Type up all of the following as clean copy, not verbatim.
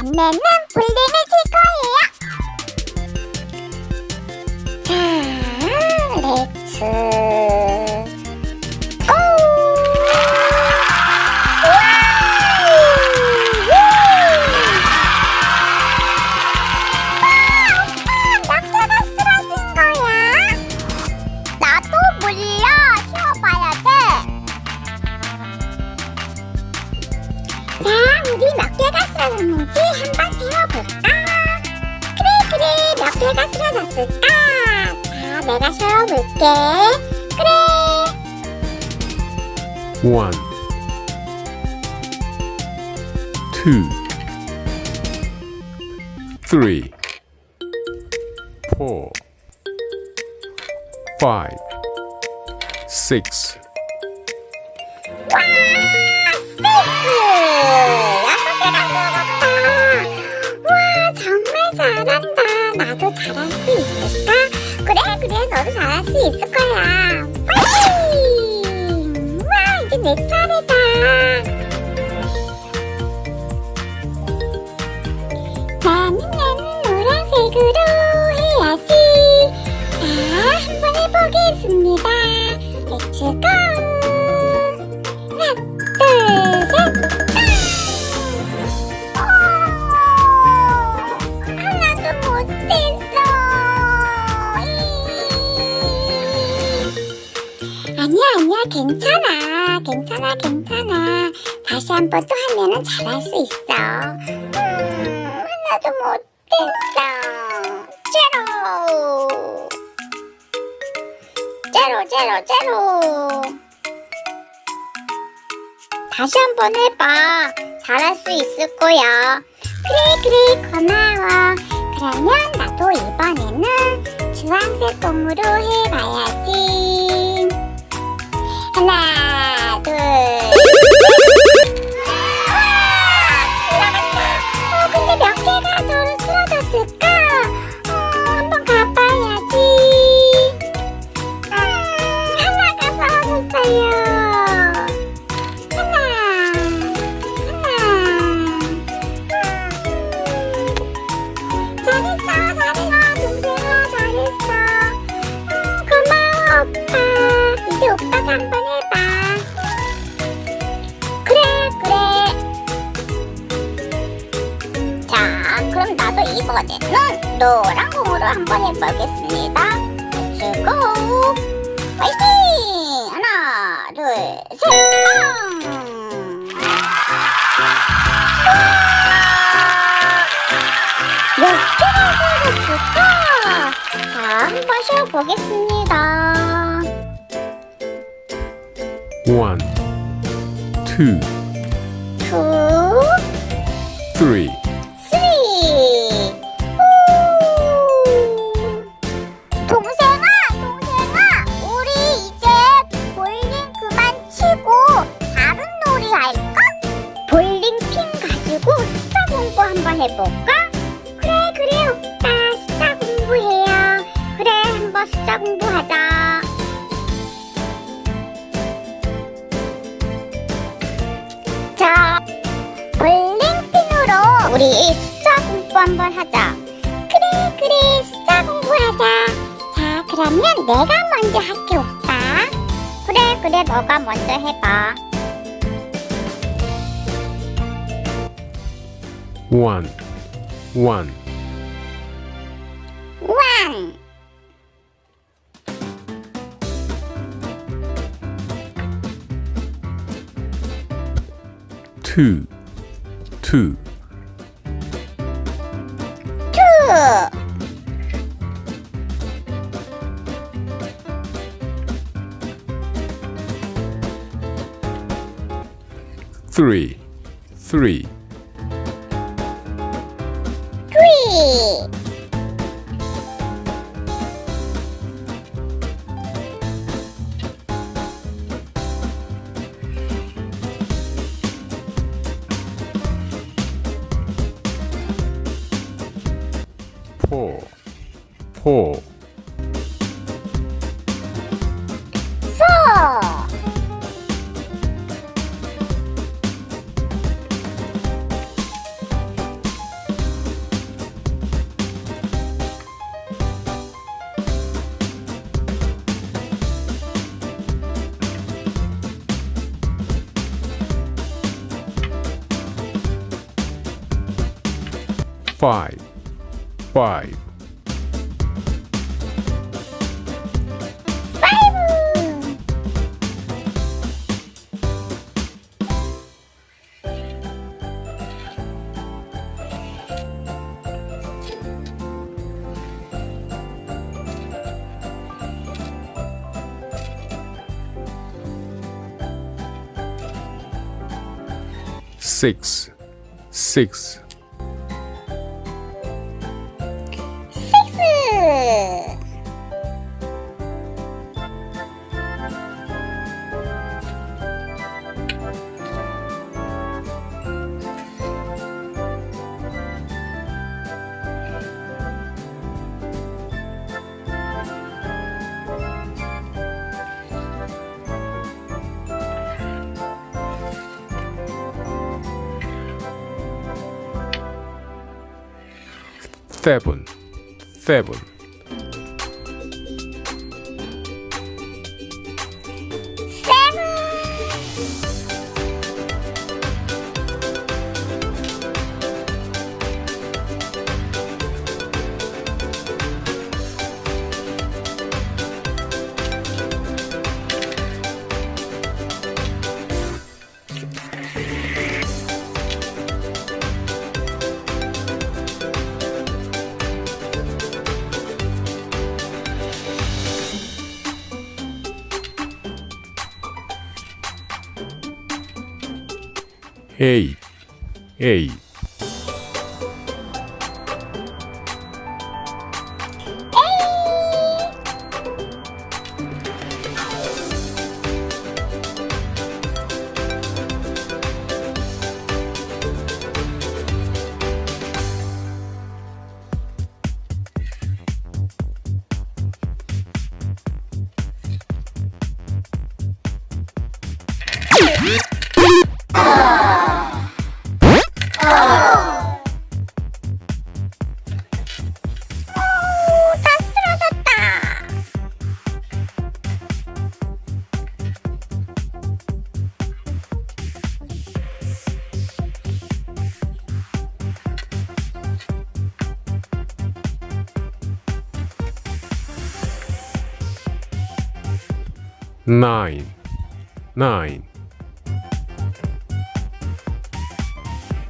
밤에는 볼링을 칠 거예요. 자, 렛츠 고! 몇 개가 쓰러진 거야? 나도 몰라. 쉬어봐야 돼. 자, 우리 몇 개가 쓰러졌는지 한번 세어볼까? 그래, 몇 개가 쓰러졌을까? 자, 내가 세어볼게. 그래. 1 2 3 4 5 6 와, 스페이스! 6개가 들어갔다. 와, 정말 잘한다. 나도 잘할 수 있을까? 그래, 너도 잘할 수 있을 거야. 파이팅! 와, 이제 내 차례다. 나는 노란색으로 해야지. 자, 한번 해보겠습니다. 렛츠고! 하나도 못했어. 아니야, 괜찮아. 다시 한 번 또 하면은 잘할 수 있어. 하나도 못했어. 제로. 다시 한번 해봐. 잘할 수 있을 거야. 그래, 고마워. 그러면 나도 이번에는 주황색 공으로 해봐야지. 하나, 둘. 올라갔다. 근데 몇 개가 저로 쓰러졌을까? 한번 가봐야지. 하나가 떨어졌어요. 오빠가 한번 해봐. 그래. 자, 그럼 나도 이번에는 노란 공으로 한번 해보겠습니다. 렛츠고! 파이팅! 하나, 둘, 셋, 빵! 몇 개나 들어갔을까? 자, 한번 쉬어보겠습니다. 1 2 3 동생아, 우리 이제 볼링 그만 치고 다른 놀이 할까? 볼링핀 가지고 숫자 공부 한번 해볼까? 그래, 오빠 숫자 공부해요. 그래, 한번 숫자 공부하자. 자, 볼링핀으로 우리 숫자 공부 한번 하자. 그래, 숫자 공부하자. 자, 그러면 내가 먼저 할게, 오빠. 그래, 너가 먼저 해봐. 1 2 3 4 5 5 5 6 6 7 7 8 8 9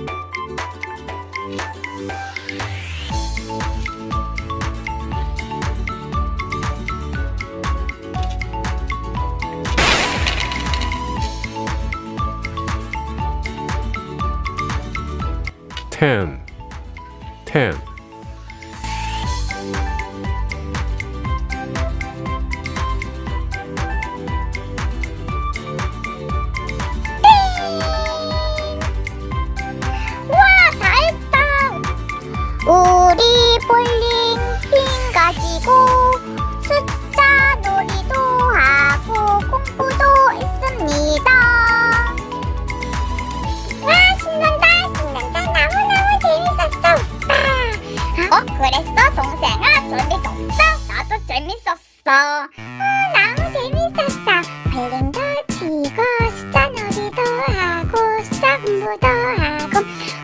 9 10 10 와, 다 했다. 우리 볼링핀 가지고 숫자놀이도 하고 공부도 했습니다. 와, 신난다 신난다. 너무너무 재밌었어 오빠. 그랬어 동생아? 재밌었어? 나도 재밌었어. 너무 재밌었어. 볼링도 치고 숫자놀이도 하고 숫자공부도 하고.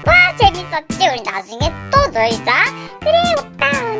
와, 재밌었지? 우리 나중에 또 놀자. 그래 오빠.